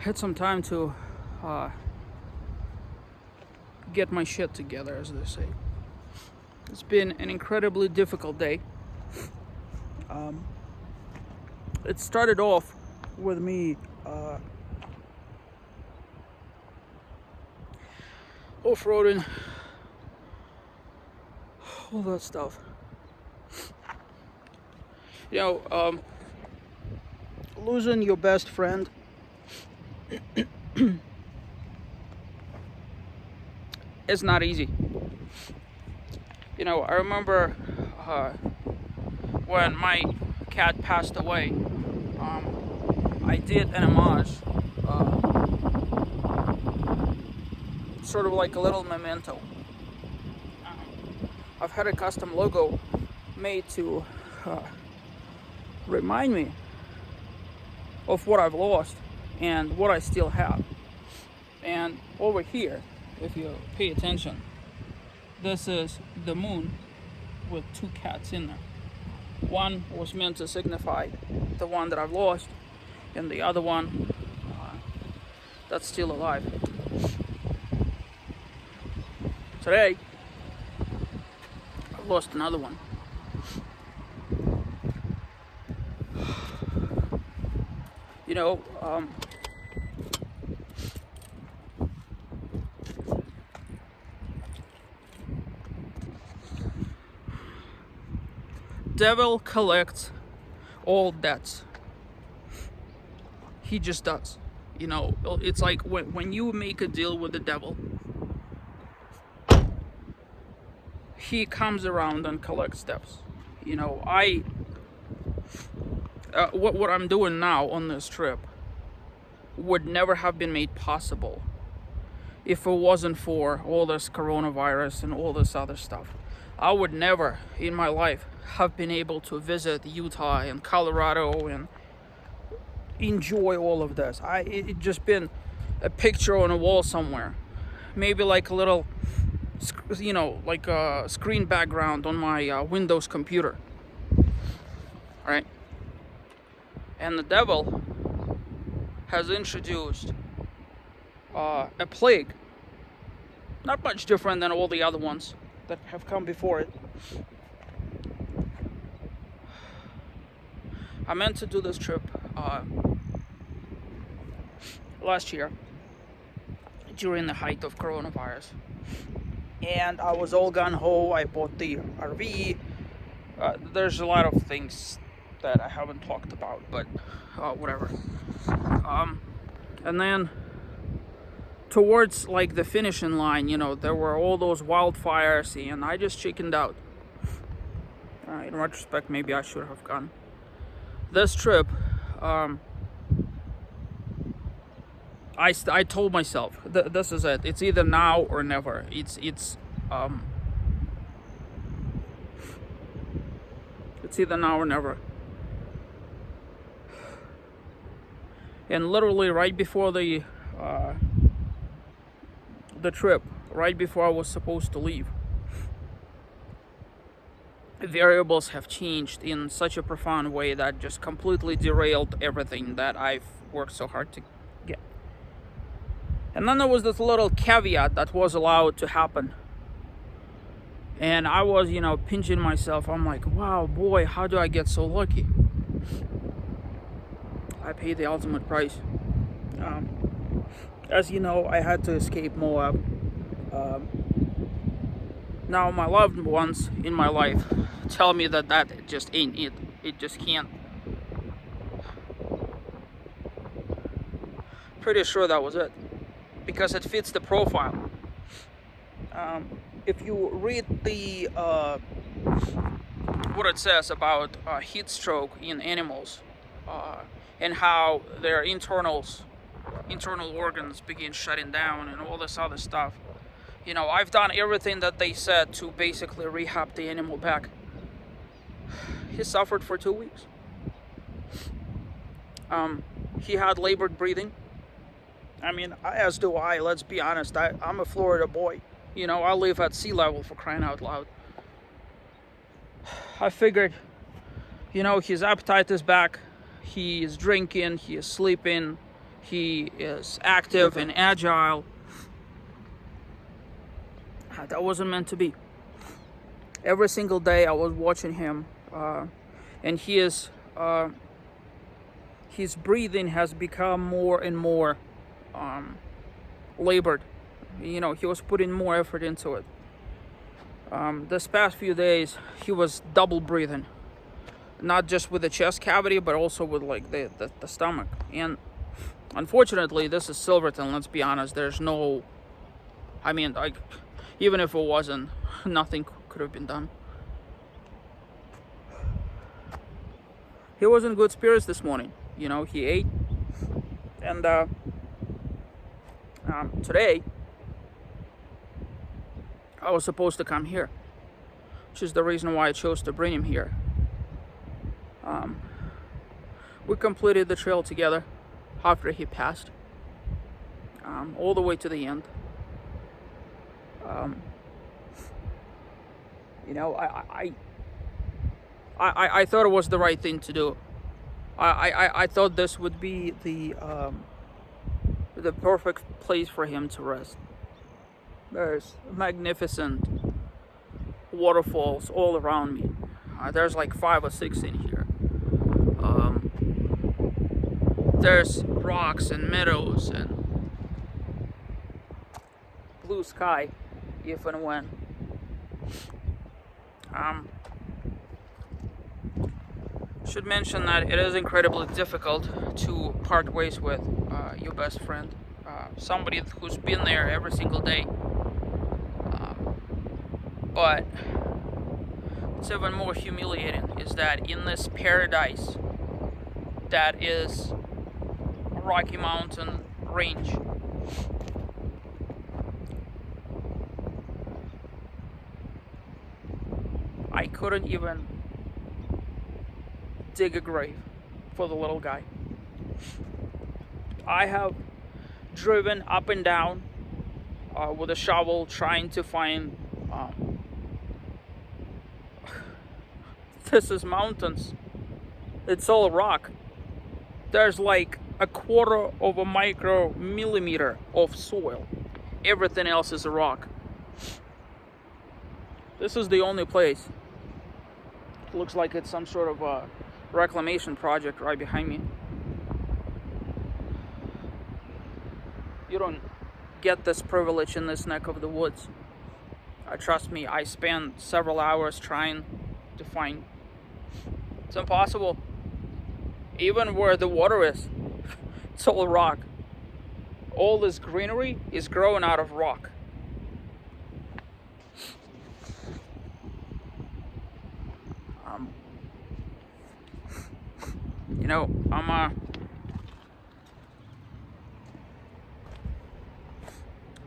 had some time to get my shit together, as they say. It's been an incredibly difficult day. It started off with me off-roading, all that stuff. Losing your best friend is not easy. I remember when my cat passed away, I did an homage, sort of like a little memento. I've had a custom logo made to remind me of what I've lost and what I still have. And over here, if you pay attention, this is the moon with two cats in there. One was meant to signify the one that I've lost, and the other one that's still alive. Today, I've lost another one. Devil collects all debts. He just does. It's like when you make a deal with the devil, he comes around and collects debts. What I'm doing now on this trip would never have been made possible if it wasn't for all this coronavirus and all this other stuff. I would never in my life have been able to visit Utah and Colorado and enjoy all of this. It just been a picture on a wall somewhere, maybe like a little, like a screen background on my Windows computer. All right. And the devil has introduced a plague, not much different than all the other ones that have come before it. I meant to do this trip last year during the height of coronavirus, and I was all gung-ho. I bought the RV. There's a lot of things that I haven't talked about, but whatever. And then towards like the finishing line, there were all those wildfires, and I just chickened out. In retrospect, maybe I should have gone. This trip, I told myself this is it. It's either now or never. It's either now or never. And literally right before the trip, right before I was supposed to leave, variables have changed in such a profound way that just completely derailed everything that I've worked so hard to get. And then there was this little caveat that was allowed to happen. And I was, pinching myself. I'm like, wow, boy, how do I get so lucky? I paid the ultimate price. As you know, I had to escape Moab. Now my loved ones in my life tell me that just ain't it. It just can't. Pretty sure that was it, because it fits the profile. If you read the what it says about heat stroke in animals, and how their internal organs begin shutting down and all this other stuff, I've done everything that they said to basically rehab the animal back. He suffered for 2 weeks. He had labored breathing. As do I. Let's be honest. I'm a Florida boy. I live at sea level, for crying out loud. I figured, his appetite is back. He is drinking. He is sleeping. He is active and agile. That wasn't meant to be. Every single day I was watching him, and his breathing has become more and more labored. He was putting more effort into it. This past few days, he was double breathing, not just with the chest cavity, but also with like the stomach. And unfortunately, this is Silverton. Let's be honest. There's no, even if it wasn't, nothing could have been done. He was in good spirits this morning. He ate, and today I was supposed to come here, which is the reason why I chose to bring him here. We completed the trail together after he passed, all the way to the end. I thought it was the right thing to do. I thought this would be the perfect place for him to rest. There's magnificent waterfalls all around me. There's like 5 or 6 in here. There's rocks and meadows and blue sky, if and when. Should mention that it is incredibly difficult to part ways with your best friend, somebody who's been there every single day. But what's even more humiliating is that in this paradise that is a Rocky Mountain range, I couldn't even dig a grave for the little guy. I have driven up and down with a shovel trying to find this is mountains. It's all rock. There's like a quarter of a micromillimeter of soil. Everything else is a rock. This is the only place. It looks like it's some sort of a reclamation project right behind me. You don't get this privilege in this neck of the woods. Trust me, I spent several hours trying to find. It's impossible. Even where the water is, it's all rock. All this greenery is growing out of rock.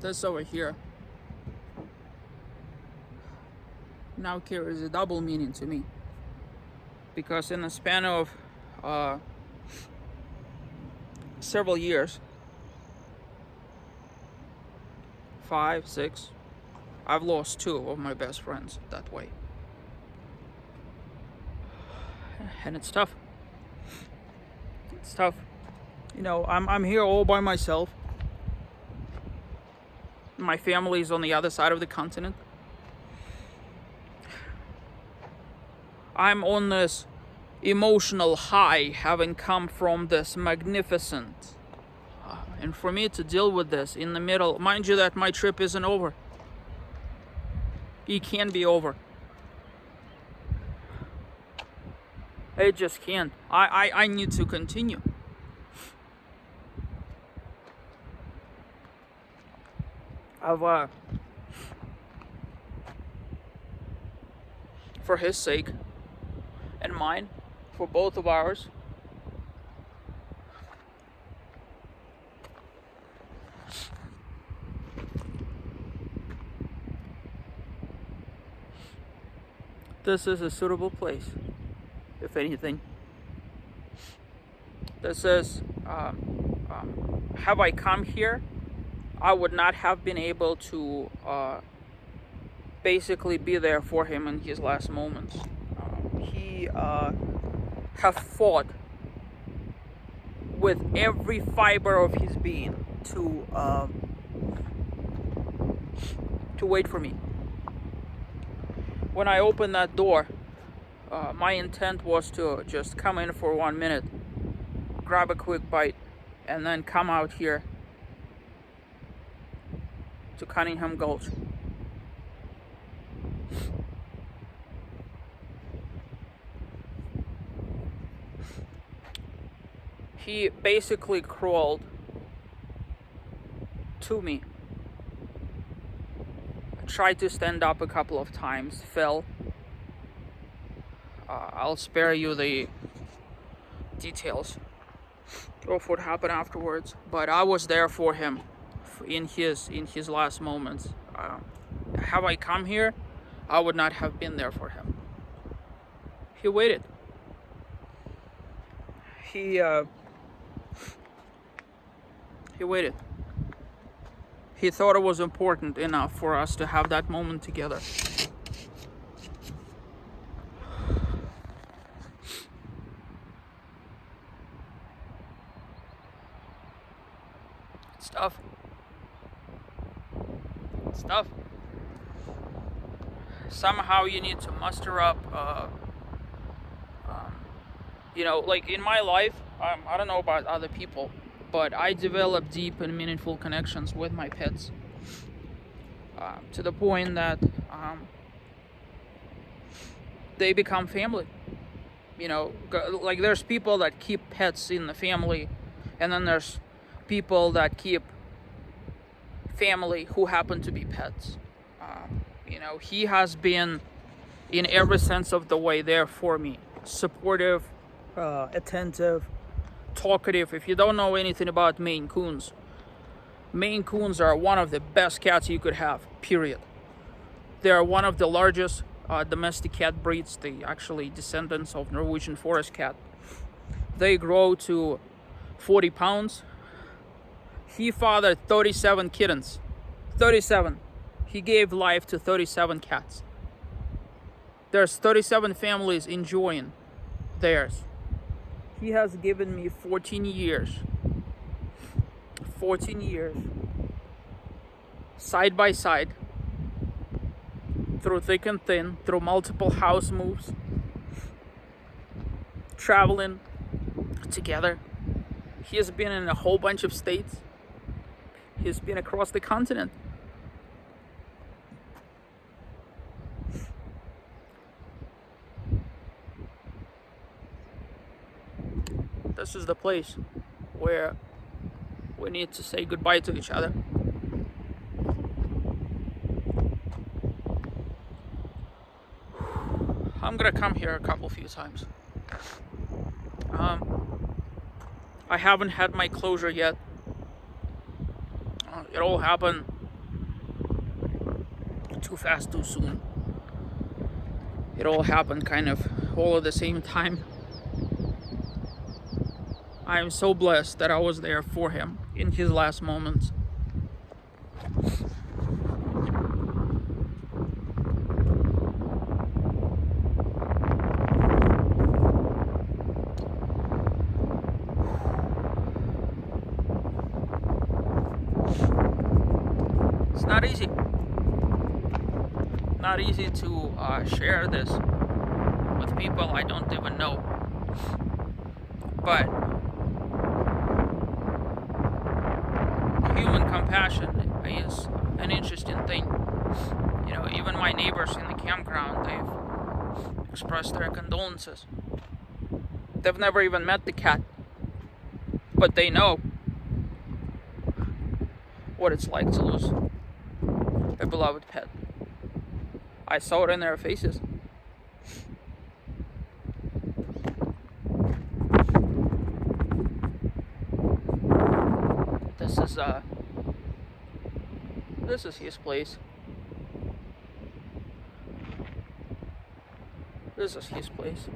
This over here now carries a double meaning to me, because in the span of several years, 5, 6, I've lost 2 of my best friends that way, and it's tough. It's tough. I'm here all by myself. My family is on the other side of the continent. I'm on this emotional high, having come from this magnificent, and for me to deal with this in the middle, mind you that my trip isn't over. It can be over. It just can't. I need to continue. For his sake and mine, for both of ours, this is a suitable place, if anything. This is, have I come here, I would not have been able to basically be there for him in his last moments. He have fought with every fiber of his being to wait for me. When I opened that door, my intent was to just come in for 1 minute, grab a quick bite, and then come out here to Cunningham Gulch. He basically crawled to me. Tried to stand up a couple of times, fell. I'll spare you the details of what happened afterwards, but I was there for him in his last moments. Have I come here, I would not have been there for him. He waited. He waited. He thought it was important enough for us to have that moment together. It's tough. It's tough. Somehow you need to muster up, like in my life, I don't know about other people, but I develop deep and meaningful connections with my pets, to the point that they become family. Like there's people that keep pets in the family, and then there's people that keep family who happen to be pets. He has been, in every sense of the way, there for me. Supportive, attentive, talkative. If you don't know anything about Maine Coons are one of the best cats you could have, period. They are one of the largest domestic cat breeds. They actually descendants of Norwegian forest cat. They grow to 40 pounds. He fathered 37 kittens. 37. He gave life to 37 cats. There's 37 families enjoying theirs. He has given me 14 years. 14 years. Side by side. Through thick and thin. Through multiple house moves. Traveling together. He has been in a whole bunch of states. He's been across the continent. This is the place where we need to say goodbye to each other. I'm gonna come here a few times. I haven't had my closure yet. It all happened too fast, too soon. It all happened kind of all at the same time. I am so blessed that I was there for him in his last moments. It's not easy. Not easy to share this with people I don't even know. But human compassion is an interesting thing. Even my neighbors in the campground, they've expressed their condolences. They've never even met the cat, but they know what it's like to lose a beloved pet. I saw it in their faces. This is his place. This is his place.